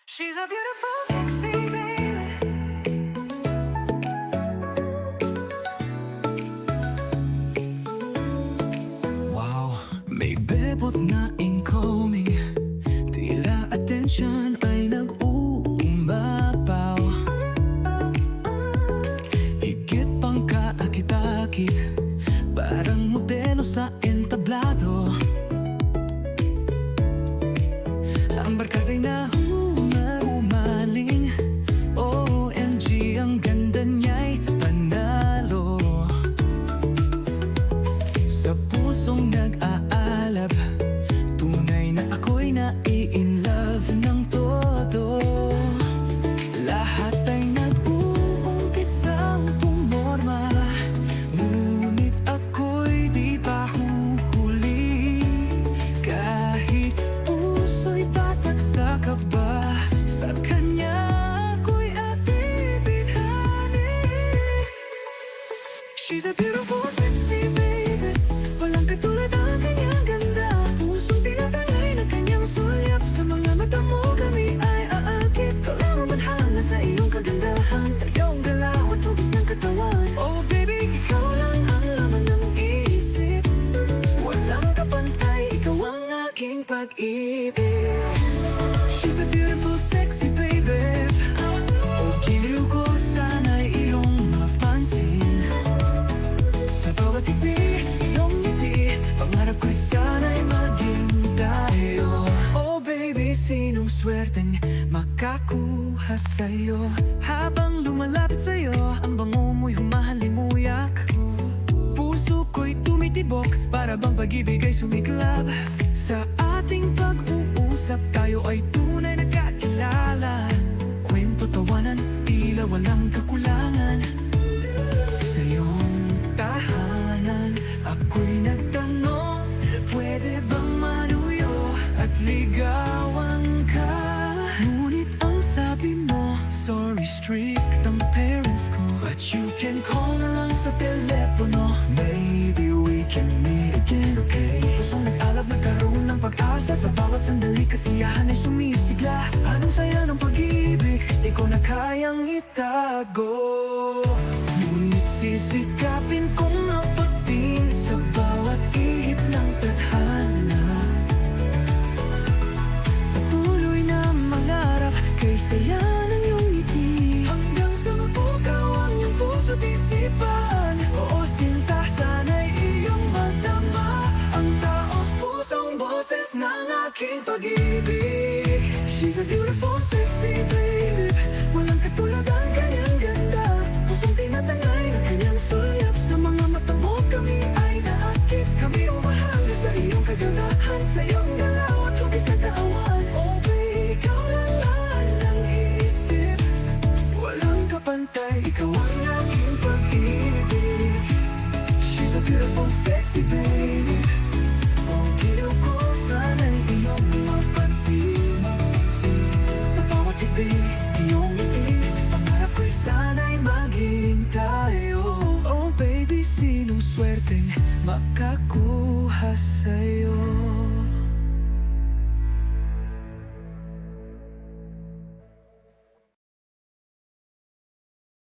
She's a beautiful, sexy baby. Wow, may bebot na incoming. Tila attention ay nag-uumapaw. Higit pang kaakit-akit, parang modelo sa entablado. Ang barkada'y nahumaling. OMG, ang ganda niya'y panalo. Sa pusong nag-aalab, tunay na ako'y nai-inlove ng todo. Lahat ay nag-uumpisang pumorma, ngunit ako'y di pa huhuli. Kahit puso'y patak sa kaba, sa kanya ako'y atibighani. She's a beautiful, sexy baby. Walang katulad ang kanyang ganda. Pusong tinatangay ng kanyang sulyap. Sa mga mata mo kami ay aakit. Kailangan manhanga sa iyong kagandahan, sa iyong galaw at hugis ng katawan. Oh baby, ikaw lang ang laman ng isip. Walang kapantay, ikaw ang aking pag-ibig. She's a beautiful, sexy baby. Oh, giliw ko, sana'y iyong mapansin. Sa bawat tipi, iyong ngiti, pangarap ko'y sana'y maging tayo. Oh baby, sinong swerteng makakuha sa'yo? Habang lumalapit sa'yo, ang bango mo'y humahalimuyak. Puso ko'y tumitibok, para bang pag-ibig ay sumiklab. Sa ating pag-uusap, tayo ay tunay na kakilala. Kwento, tawanan, tila walang kakulangan. Sa iyong tahanan, ako'y nagtanong, pwede bang manuyo at ligawan ka? Ngunit ang sabi mo, sorry, strict ang parents ko, but you can call na lang sa telepono. Maybe we can meet again, okay? Pusong nag-alab, nagkaroon ng pag-asa. Sa bawat sandali, kasiyahan ay sumisigla. Anong saya ng pag-ibig, di ko na kayang itago. Ngunit sisikapin kong mapating sa bawat ihip ng tadhana. Patuloy na mangarap kay saya ng iyong ngiti, hanggang sa mapukaw ang iyong puso't isipan. Oo, sinta, sana'y iyong madama ang taos pusong boses ng aking pag-ibig. She's a beautiful, sexy baby. Walang katulad ang kanyang ganda. Pusong tinatangay ng kanyang sulyap. Sa mga mata mo kami ay naakit. Kami umahanga sa iyong kagandahan, sa iyong galaw at hugis na katawan. Oh babe, ikaw lang lahat ng iisip. Walang kapantay, ikaw ang aking pag-ibig. She's a beautiful, sexy baby. Oh, giliw ko, sana'y iyong mapansin. Sa bawat tipi, iyong ngiti, pangarap ko'y sana'y maging tayo. Oh baby, sinong swerteng makakuha sa'yo?